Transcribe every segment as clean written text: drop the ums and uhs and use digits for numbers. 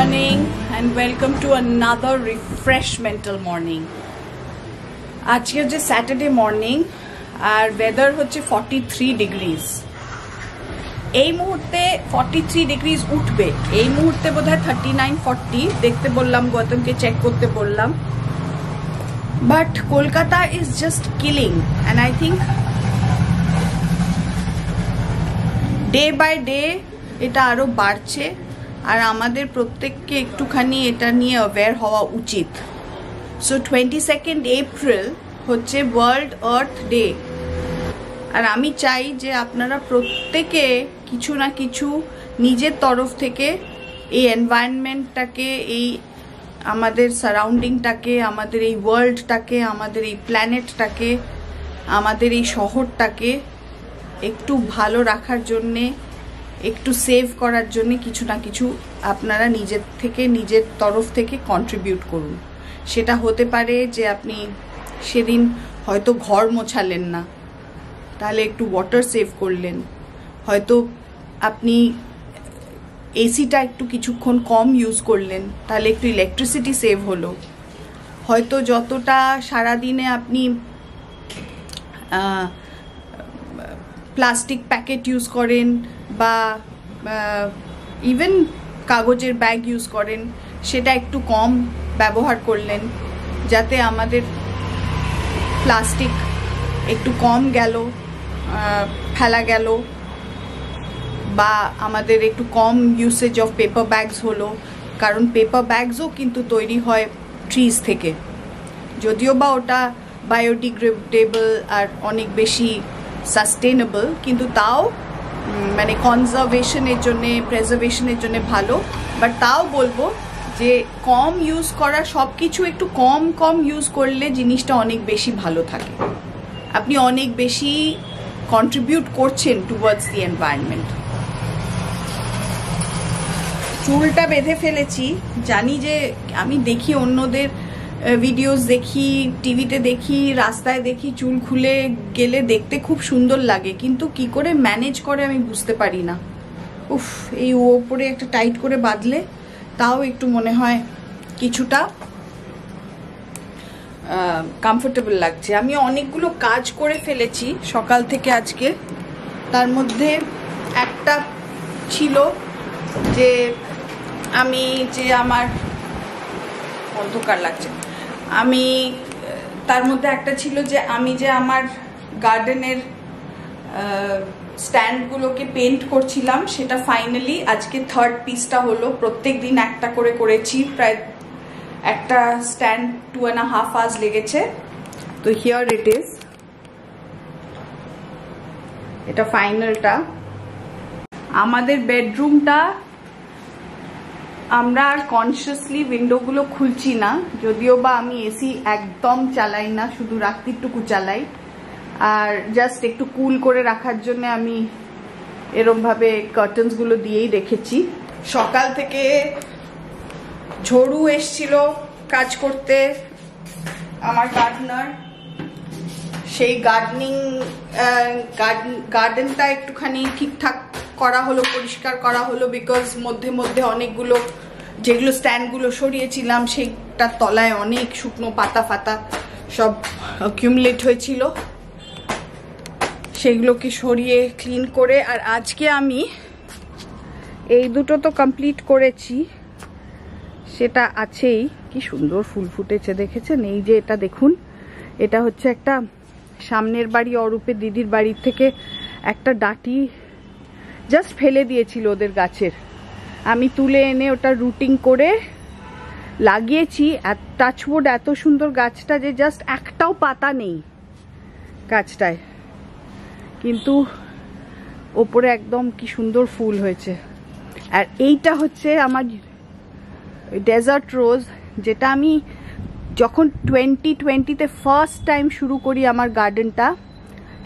morning and welcome to another refreshmental morning. আজকে হচ্ছে Saturday morning আর weather হচ্ছে 43 degrees. এই মুহূর্তে 43 ডিগ্রিজ উঠবে, এই মুহূর্তে বোধহয় 39-40 দেখতে বললাম, গৌতমকে চেক করতে বললাম। But Kolkata is just killing and I think day by day এটা আরো বাড়ছে আর আমাদের প্রত্যেককে একটুখানি এটা নিয়ে অ্যাওয়্যার হওয়া উচিত। সো 22 এপ্রিল হচ্ছে ওয়ার্ল্ড আর্থ ডে আর আমি চাই যে আপনারা প্রত্যেকে কিছু না কিছু নিজের তরফ থেকে এই এনভায়রনমেন্টটাকে, এই আমাদের সারাউন্ডিংটাকে, আমাদের এই ওয়ার্ল্ডটাকে, আমাদের এই প্ল্যানেটটাকে, আমাদের এই শহরটাকে একটু ভালো রাখার জন্যে, একটু সেভ করার জন্য কিছু না কিছু আপনারা নিজের থেকে, নিজের তরফ থেকে কন্ট্রিবিউট করুন। সেটা হতে পারে যে আপনি সেদিন হয়তো ঘর মোছালেন না, তাহলে একটু ওয়াটার সেভ করলেন। হয়তো আপনি এসিটা একটু কিছুক্ষণ কম ইউজ করলেন, তাহলে একটু ইলেকট্রিসিটি সেভ হলো। হয়তো যতটা সারাদিনে আপনি প্লাস্টিক প্যাকেট ইউজ করেন বা ইভেন কাগজের ব্যাগ ইউজ করেন, সেটা একটু কম ব্যবহার করলেন, যাতে আমাদের প্লাস্টিক একটু কম গেল, ফেলা গেল, বা আমাদের একটু কম ইউসেজ অফ পেপার ব্যাগস হলো। কারণ পেপার ব্যাগসও কিন্তু তৈরি হয় ট্রিজ থেকে, যদিও বা ওটা বায়োডিগ্রেডেবল আর অনেক বেশি সাস্টেনেবল, কিন্তু তাও মানে কনজারভেশনের জন্যে, প্রেজারভেশনের জন্য ভালো। বাট তাও বলবো যে কম ইউজ করা, সব কিছু একটু কম কম ইউজ করলে জিনিসটা অনেক বেশি ভালো থাকে, আপনি অনেক বেশি কন্ট্রিবিউট করছেন টুয়ার্ডস দি এনভায়রনমেন্ট। চুলটা বেঁধে ফেলেছি, জানি যে আমি দেখি অন্যদের ভিডিওস দেখি, টিভিতে দেখি, রাস্তায় দেখি, চুল খুলে গেলে দেখতে খুব সুন্দর লাগে, কিন্তু কি করে ম্যানেজ করে আমি বুঝতে পারি না। উফ, এই ওপরে একটা টাইট করে বাঁধলে তাও একটু মনে হয় কিছুটা কমফোর্টেবল লাগছে। আমি অনেকগুলো কাজ করে ফেলেছি সকাল থেকে আজকে, তার মধ্যে একটা ছিল যে আমি যে আমার অন্ধকার লাগছে, আমি তার মধ্যে একটা ছিল যে আমি যে আমার গার্ডেনের স্ট্যান্ডগুলোকে পেন্ট করছিলাম, সেটা ফাইনালি আজকে থার্ড পিসটা হলো। প্রত্যেক দিন একটা করে করেছি, প্রায় একটা স্ট্যান্ড 2.5 hours লেগেছে। তো হিয়ার ইট ইজ, এটা ফাইনালটা। আমাদের বেডরুমটা আমরা আর কনসিয়াসলি উইন্ডোগুলো খুলছি না, যদিও বা আমি এসি একদম চালাই না, শুধু রাত্রিটুকু চালাই। আর জাস্ট একটু কুল করে রাখার জন্য আমি এরমভাবে কার্টেন্সগুলো দিয়েই রেখেছি। সকাল থেকে ঝড়ু এসছিল কাজ করতে আমার গার্ডেনার, সেই গার্ডেনটা একটুখানি ঠিকঠাক করা হলো, পরিষ্কার করা হলো, বিকজ মধ্যে মধ্যে অনেকগুলো যেগুলো স্ট্যান্ডগুলো সরিয়েছিলাম সেইটার তলায় অনেক শুকনো পাতা ফাতা সব অ্যাকিউমুলেট হয়েছিল, সেগুলোকে সরিয়ে ক্লিন করে। আর আজকে আমি এই দুটো তো কমপ্লিট করেছি, সেটা আছেই। কি সুন্দর ফুল ফুটেছে দেখেছেন? এই যে এটা দেখুন, এটা হচ্ছে একটা সামনের বাড়ি অরূপে দিদির বাড়ির থেকে একটা ডাঁটি জাস্ট ফেলে দিয়েছিল ওদের গাছের, আমি তুলে এনে ওটা রুটিং করে লাগিয়েছি। টাচউড এত সুন্দর গাছটা যে জাস্ট একটাও পাতা নেই গাছটায়, কিন্তু ওপরে একদম কি সুন্দর ফুল হয়েছে। আর এইটা হচ্ছে আমার ডেজার্ট রোজ, যেটা আমি যখন 2020-তে ফার্স্ট টাইম শুরু করি আমার গার্ডেনটা,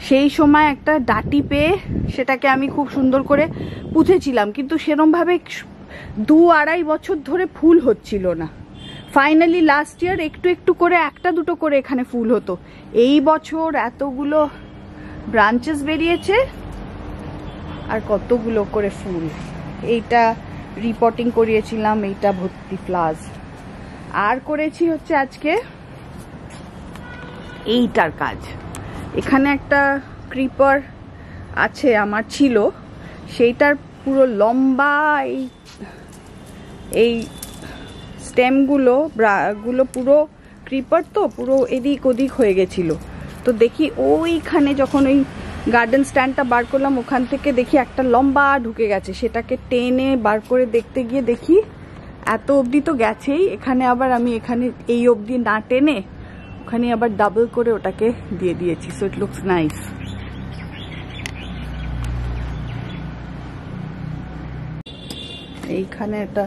সেই সময় একটা ডাঁটি পেয়ে সেটাকে আমি খুব সুন্দর করে পুঁতেছিলাম, কিন্তু সেরমভাবে 2-2.5 বছর ধরে ফুল হচ্ছিল না। ফাইনালি লাস্ট ইয়ার একটু একটু করে, একটা দুটো করে এখানে ফুল হতো। এই বছর এতগুলো ব্রাঞ্চেস বেরিয়েছে আর কতগুলো করে ফুল। এইটা রিপোর্টিং করিয়েছিলাম, এইটা ভর্তি ফ্লাওয়ার্স। আর করেছি হচ্ছে আজকে এইটার কাজ। এখানে একটা ক্রিপার আছে আমার, ছিল, সেইটার পুরো লম্বা এই স্টেমগুলো পুরো ক্রিপার, তো পুরো এদিক ওদিক হয়ে গেছিল। তো দেখি ওইখানে যখন ওই গার্ডেন স্ট্যান্ডটা বার করলাম, ওখান থেকে দেখি একটা লম্বা ঢুকে গেছে। সেটাকে টেনে বার করে দেখতে গিয়ে দেখি এত অবধি তো গেছেই, এখানে আবার আমি এখানে এই অবধি না টেনে ওখানে আবার ডাবল করে ওটাকে দিয়ে দিয়েছি। So it looks nice. এইখানে একটা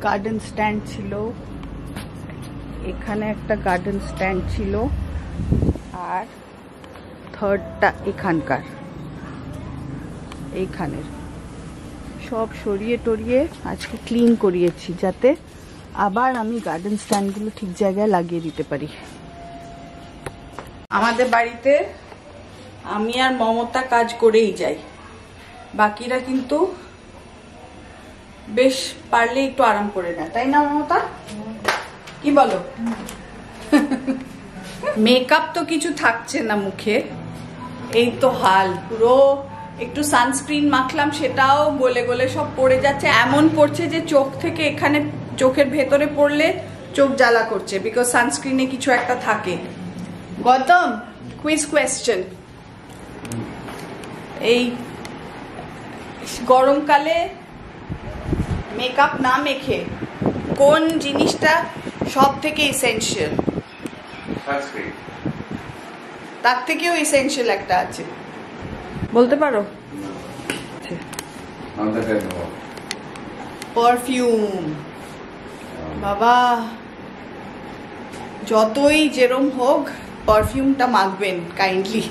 গার্ডেন স্ট্যান্ড ছিল, এখানে একটা গার্ডেন স্ট্যান্ড ছিল, আর থার্ডটা এখানকার, এইখানের সব সরিয়ে টরিয়ে আজকে ক্লিন করিয়েছি, যাতে আবার আমি গার্ডেন স্ট্যান্ডগুলো ঠিক জায়গায় লাগিয়ে দিতে পারি। আমাদের বাড়িতে আমি আর মমতা কাজ করেই যাই, বাকিরা কিন্তু বেশ পারলে একটু আরাম করে নেয়, তাই না মমতা? কি বলো? মেকআপ তো কিছু থাকছে না মুখে, এই তো হাল পুরো। একটু সানস্ক্রিন মাখলাম, সেটাও গলে গলে সব পড়ে যাচ্ছে, এমন পড়ছে যে চোখ থেকে এখানে চোখের ভেতরে পড়লে চোখ জ্বালা করছে, বিকজ সানস্ক্রিনে কিছু একটা থাকে। গৌতম, কুইজ কোয়েশ্চেন, এই গরমকালে মেকআপ না মেখে কোন জিনিসটা সব থেকে এসেনশিয়াল? সানস্ক্রিন। তার থেকেও এসেনশিয়াল একটা আছে, বলতে পারো? পারফিউম। বাবা, যতই যেরম হোক পারফিউমটা মাখবেন কাইন্ডলি,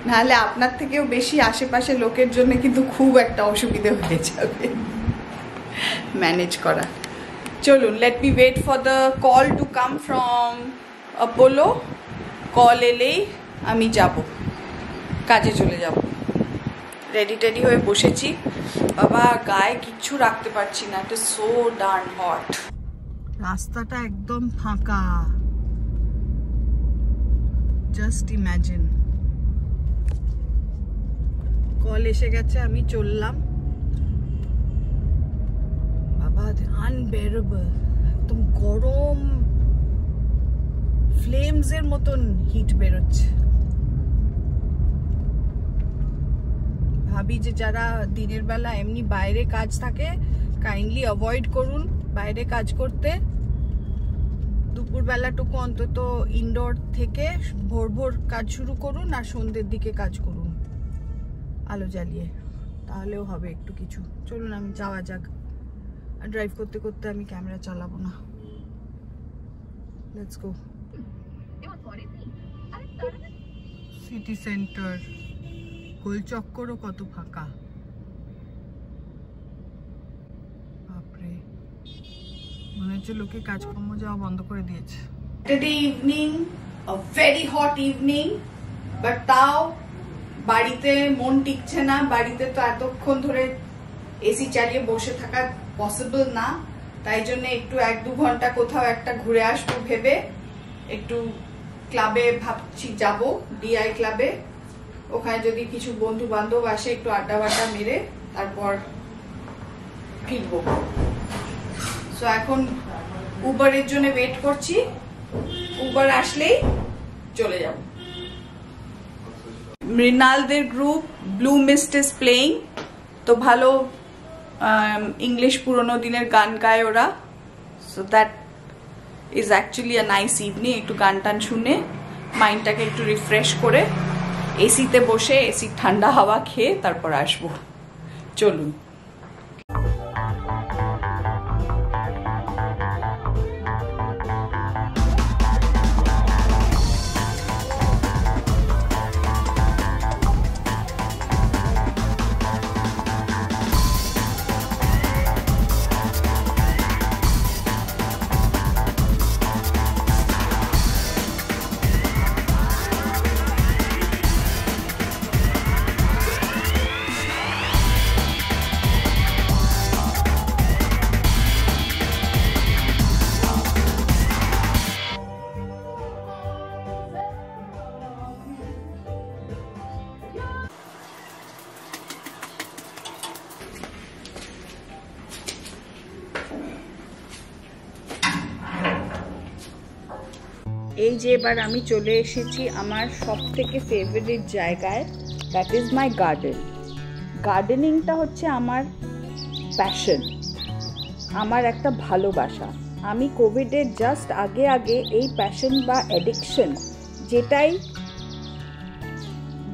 নাহলে আপনার থেকেও বেশি আশেপাশে লোকের জন্য কিন্তু খুব একটা অসুবিধে হয়ে যাবে ম্যানেজ করা। চলুন, let me wait for the call to come from Apollo. Call এলেই আমি যাব, কাজে চলে যাব। রেডি টেডি হয়ে বসেছি, বাবা গায়ে কিচ্ছু রাখতে পারছি না, it is so darn hot. রাস্তাটা একদম ফাঁকা, জাস্ট ইম্যাজিন। কল এসে গেছে, আমি চললাম। বাবা আনবেয়ারেবল, একদম গরম ফ্লেমস এর মতন হিট বেরোচ্ছে। ভাবি যে যারা দিনের বেলা এমনি বাইরে কাজ থাকে, কাইন্ডলি অ্যাভয়েড করুন বাইরে কাজ করতে। দুপুর বেলাটুকু অন্তত ইনডোর থেকে ভোর ভোর কাজ শুরু করুন, আর সন্ধ্যের দিকে কাজ করুন আলো জ্বালিয়ে, তাহলেও হবে একটু কিছু। চলুন আমি যাওয়া যাক, ড্রাইভ করতে করতে আমি ক্যামেরা চালাবো না। Let's go. সিটি সেন্টার, গোল চক্করও কত ফাঁকা, বাপরে, মনে হচ্ছে লোকে কাজকর্ম যাওয়া বন্ধ করে দিয়েছে। Saturday evening, a very hot evening, but তাও বাড়িতে মন টিকছে না। বাড়িতে তো এতক্ষণ ধরে এসি চালিয়ে বসে থাকা পসিবল না, তাই জন্য একটু 1-2 ঘন্টা কোথাও একটা ঘুরে আসবো ভেবে একটু ক্লাবে ভাবছি যাব, ডিআই ক্লাবে। ওখানে যদি কিছু বন্ধু বান্ধব আসে, একটু আড্ডা বাড্ডা মেরে তারপর ফিরবো। সো এখন উবারের জন্য ওয়েট করছি, উবার আসলেই চলে যাব। মৃণালদের group blue mist is playing, তো ভালো ইংলিশ পুরোনো দিনের গান গায় ওরা। So that is actually a nice evening. একটু গান টান শুনে মাইন্ডটাকে একটু রিফ্রেশ করে এসিতে বসে এসির ঠান্ডা হাওয়া খেয়ে তারপর আসবো। চলুন। এই যে এবার আমি চলে এসেছি আমার সবথেকে ফেভারিট জায়গায়, দ্যাট ইজ মাই গার্ডেন। গার্ডেনিংটা হচ্ছে আমার প্যাশন, আমার একটা ভালোবাসা। আমি কোভিডের জাস্ট আগে আগে এই প্যাশন বা অ্যাডিকশন যেটাই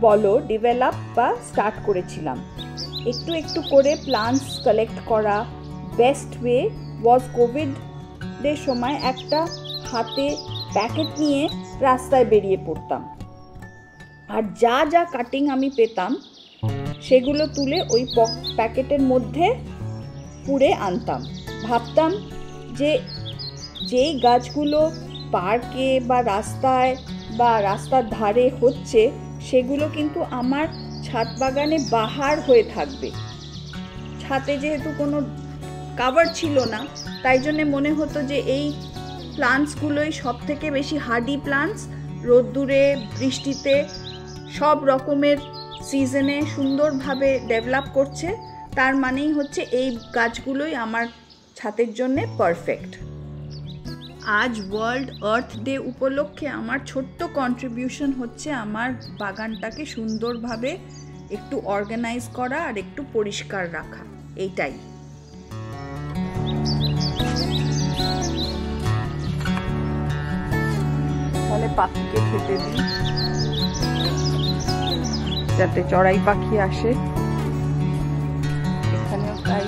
বলো ডেভেলপ বা স্টার্ট করেছিলাম। একটু একটু করে প্লান্টস কালেক্ট করা। বেস্ট ওয়ে ওয়াজ কোভিডের সময় একটা হাতে প্যাকেট নিয়ে রাস্তায় বেরিয়ে পড়তাম, আর যা যা কাটিং আমি পেতাম সেগুলো তুলে ওই প্যাকেটের মধ্যে পুড়ে আনতাম। ভাবতাম যে যেই গাছগুলো পার্কে বা রাস্তায় বা রাস্তার ধারে হচ্ছে সেগুলো কিন্তু আমার ছাদ বাগানে বাহার হয়ে থাকবে। ছাদে যেহেতু কোনো কাভার ছিল না, তাই জন্যে মনে হতো যে এই প্লান্টসগুলোই সব থেকে বেশি হার্ডি প্লান্টস, রোদ্দুরে বৃষ্টিতে সব রকমের সিজনে সুন্দরভাবে ডেভেলপ করছে। তার মানেই হচ্ছে এই গাছগুলোই আমার ছাদের জন্যে পারফেক্ট। আজ ওয়ার্ল্ড আর্থ ডে উপলক্ষে আমার ছোট্ট কন্ট্রিবিউশন হচ্ছে আমার বাগানটাকে সুন্দরভাবে একটু অর্গানাইজ করা আর একটু পরিষ্কার রাখা, এইটাই। তাহলে পাখিকে খেতে দিই যাতে চড়াই পাখি আসে, এখানেও তাই।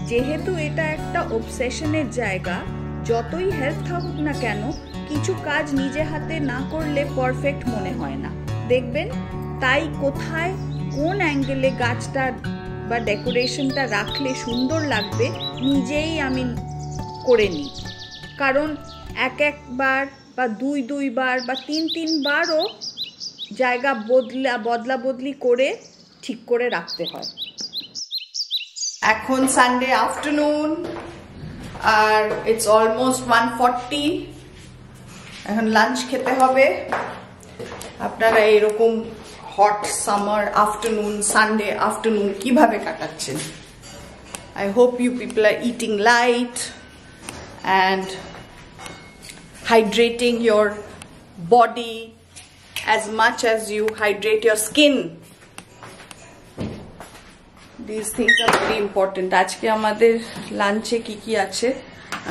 যেহেতু এটা একটা অবসেশনের জায়গা, যতই হেল্প থাকুক না কেন কিছু কাজ নিজে হাতে না করলে পারফেক্ট মনে হয় না, দেখবেন। তাই কোথায় কোন অ্যাঙ্গেলে গাছটা বা ডেকোরেশনটা রাখলে সুন্দর লাগবে নিজেই আমি করে নিই। কারণ একবার বা দুইবার বা তিনবারও জায়গা বদলা বদলি করে ঠিক করে রাখতে হয়। এখন সানডে আফটারনুন আর ইটস অলমোস্ট 1:40। এখন লাঞ্চ খেতে হবে। আপনারা এরকম hot summer afternoon, Sunday afternoon কিভাবে কাটাচ্ছেন? I hope you people are eating light and hydrating your body as much as you hydrate your skin. These things are very important. আজকে আমাদের লাঞ্চে কি কি আছে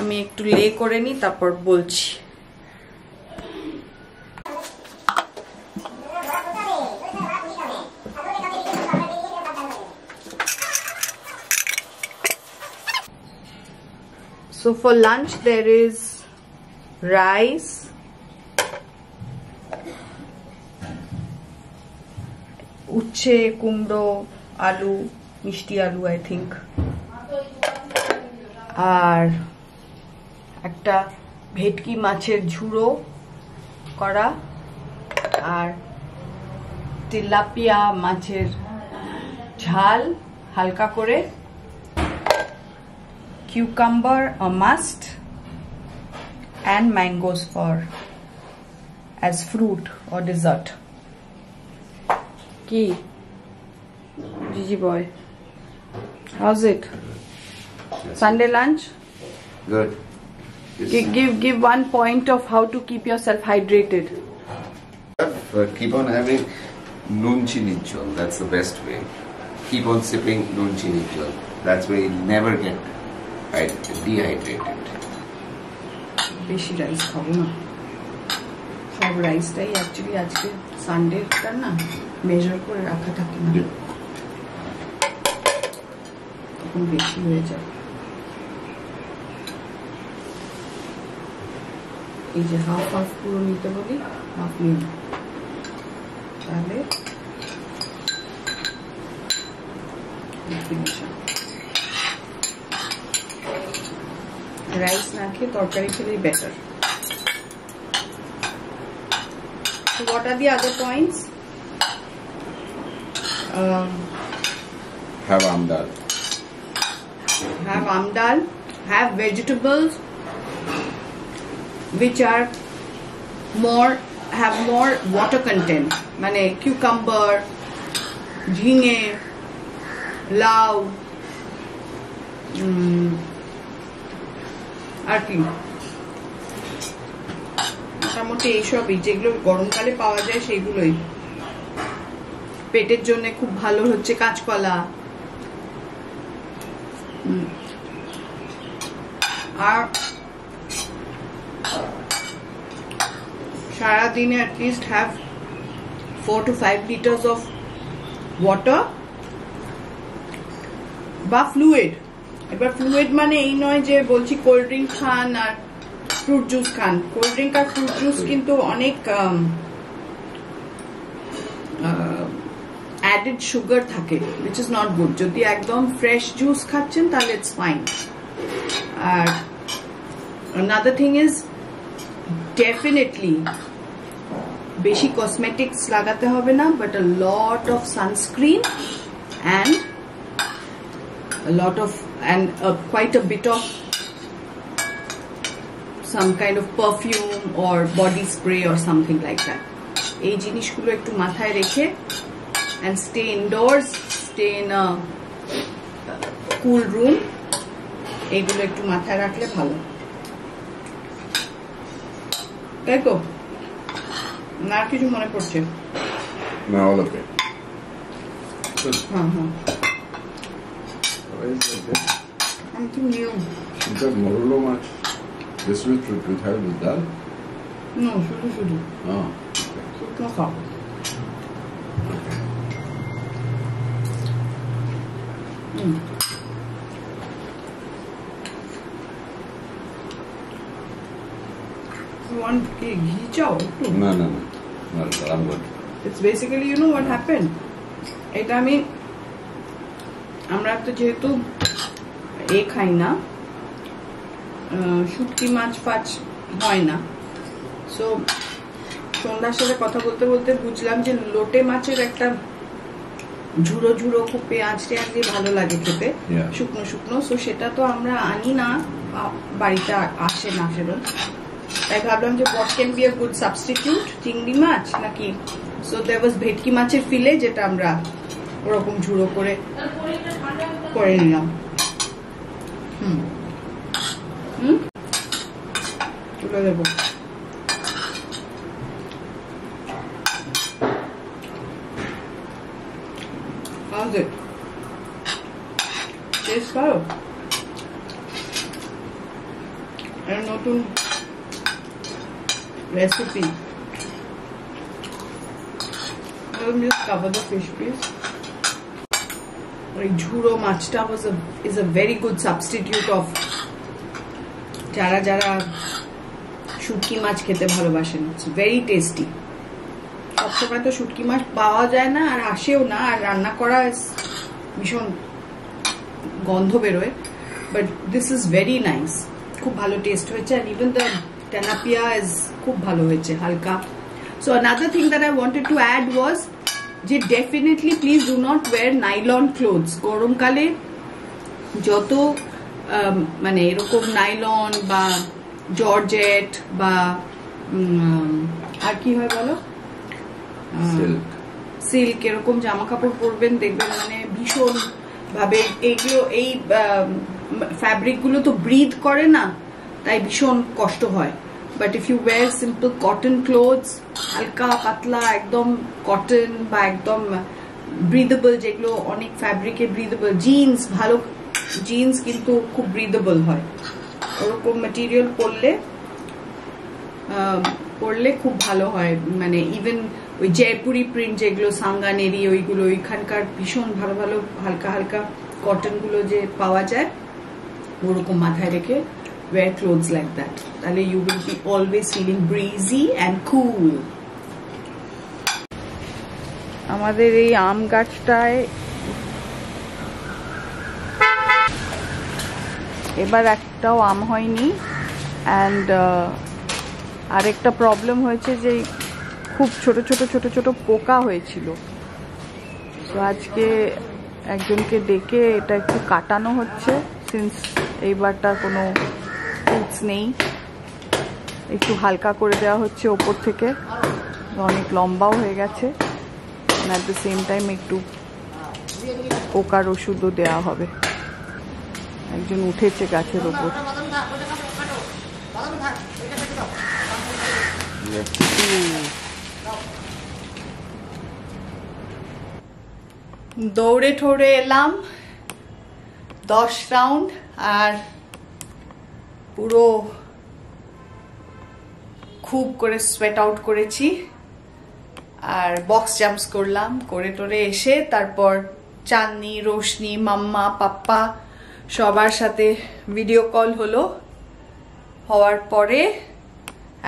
আমি একটু লে করে নিই, তারপর বলছি। So for lunch there is rice, uche, kumdo, aloo, mishti aloo I think, আর একটা ভেটকি মাছের ঝুড়ো করা, আর তেলাপিয়া মাছের ঝাল হালকা করে, cucumber a must, and mangoes for as fruit or dessert. Ki Gigi boy, how's it? Sunday lunch? Good. Give 1 point of how to keep yourself hydrated. Keep on having noon chini jol. That's the best way. Keep on sipping noon chini jol. That's where you never get dehydrated. বেশি rice খাবো না, সব রাইসটাই actually আজকে সানডেটা না measure করে রাখা থাকে না, তখন বেশি হয়ে যায়। এই যে হাফ পুরো নিতে বলি, হাফ নিন, তাহলে রাইস না খেয়ে তরকারি খেলেই better. So what are the other points? Have amdal. Have amdal, have vegetables which are have more water content, মানে cucumber, ঝিঙে, লাউ, আর কি মোটামুটি এইসবই যেগুলো গরমকালে পাওয়া যায় সেগুলোই। পেটের জন্য খুব ভালো হচ্ছে কাঁচকলা, আর সারাদিনে at least have 4 to 5 liters of water বা ফ্লুইড। এবার ফ্লুইড মানে এই নয় যে বলছি কোল্ড ড্রিঙ্ক খান আর ফ্রুট জুস খান। কোল্ড ড্রিঙ্ক আর ফ্রুট জুস কিন্তু অনেক অ্যাডেড সুগার থাকে, which is not good. যদি একদম ফ্রেশ জুস খাচ্ছেন তাহলে it's fine. আর another thing is definitely বেশি কসমেটিক্স লাগাতে হবে না, but a lot of sunscreen and quite a bit of some kind of perfume or body spray or something like that. এই জিনিসগুলো একটু মাথায় রেখে and stay indoors, stay in a cool room. এইগুলো একটু মাথায় রাখলে ভালো, তাই তো? না কিছু মনে পড়ছে না? all okay. হ্যাঁ something new. Is that morolo much? This with her with dal? No, শুধু Oh, শুকনো খাও। Want ঘি চাও একটু? no, I'm good. It's basically, you know what happened? এটা আমরা তো যেহেতু খাই না, শুটকি মাছ ফাছ হয় না, সো সন্ধ্যার সাথে কথা বলতে বলতে বুঝলাম যে লোটে মাছের একটা ঝুড়ো ঝুড়ো খুব পেঁয়াজ টেয়াজ দিয়ে ভালো লাগে খেতে, শুকনো শুকনো। সো সেটা তো আমরা আনি না, বাড়িতে আসে না সেরকম। তাই ভাবলাম যে what can be a good substitute, চিংড়ি মাছ নাকি। সো there was ভেটকি মাছের ফিলে, যেটা আমরা ওরকম ঝুড়ো করে নিলাম। তুলে দেবো। How's it? Taste ভালো? আর নতুন recipe. Let me just cover the fish piece. ঝুড়ো মাছটা is a very good substitute of যারা শুটকি মাছ খেতে ভালোবাসেন। It's very tasty. সবসময় তো শুটকি মাছ পাওয়া যায় না, আর আসেও না, আর রান্না করা ভীষণ গন্ধ বেরোয়, but this is very nice. খুব ভালো টেস্ট হয়েছে, and even the tilapia is খুব ভালো হয়েছে, হালকা। So another thing that I wanted to add was যে definitely please do not wear nylon clothes. গরমকালে যত মানে এরকম নাইলন বা জর্জেট বা আর কি হয় বলো, সিল্ক এরকম জামা কাপড় পরবেন, দেখবেন মানে ভীষণ ভাবে এইগুলো, এই ফ্যাব্রিক গুলো তো ব্রিথ করে না, তাই ভীষণ কষ্ট হয়। But if you wear simple cotton clothes, হালকা পাতলা একদম কটন বা একদম ব্রিদেবল, যেগুলো অনেক ফ্যাব্রিকে ব্রিদেবল, জিন্স, ভালো জিন্স কিন্তু খুব ব্রিদেবল হয়, ওরকম ম্যাটেরিয়াল পরলে খুব ভালো হয়। মানে ইভেন ওই জয়পুরি প্রিন্ট যেগুলো, সাঙ্গানেরি, ওইগুলো ওইখানকার ভীষণ ভালো ভালো হালকা হালকা কটন গুলো যে পাওয়া যায়, ওরকম মাথায় রেখে wear clothes like that. তাহলে you will be always feeling breezy and cool. আমাদের এই আম গাছটায় এবার একটাও আম হয়নি, অ্যান্ড আরেকটা প্রবলেম হয়েছে যে খুব ছোট ছোট ছোট ছোট পোকা হয়েছিল। তো আজকে একজনকে ডেকে এটা একটু কাটানো হচ্ছে, সিন্স এইবারটা কোনো ফ্রুটস নেই। একটু হালকা করে দেওয়া হচ্ছে ওপর থেকে, অনেক লম্বাও হয়ে গেছে। অ্যাট দ্য সেম টাইম একটু পোকার ওষুধও দেওয়া হবে। একজন উঠেছে গাছের ওপর। দৌড়ে ঠোড়ে এলাম 10 রাউন্ড, আর পুরো খুব করে সোয়েট আউট করেছি, আর বক্স জাম্পস করলাম। করে টোরে এসে তারপর চাঁদনি, রোশনি, মাম্মা, পাপ্পা সবার সাথে ভিডিও কল হলো। হওয়ার পরে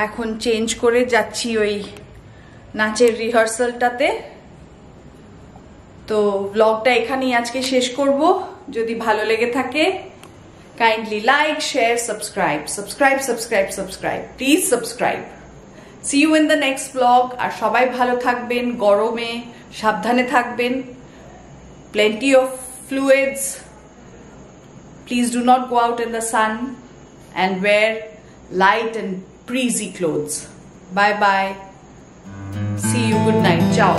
এখন চেঞ্জ করে যাচ্ছি ওই নাচের রিহার্সালটাতে। তো ব্লগটা এখানেই আজকে শেষ করব। যদি ভালো লেগে থাকে kindly like, share, subscribe. Please subscribe. See you in the next vlog. আর সবাই ভালো থাকবেন, গরমে সাবধানে থাকবেন, plenty of fluids. Please do not go out in the sun and wear light and breezy clothes. Bye bye. See you. Good night. Ciao.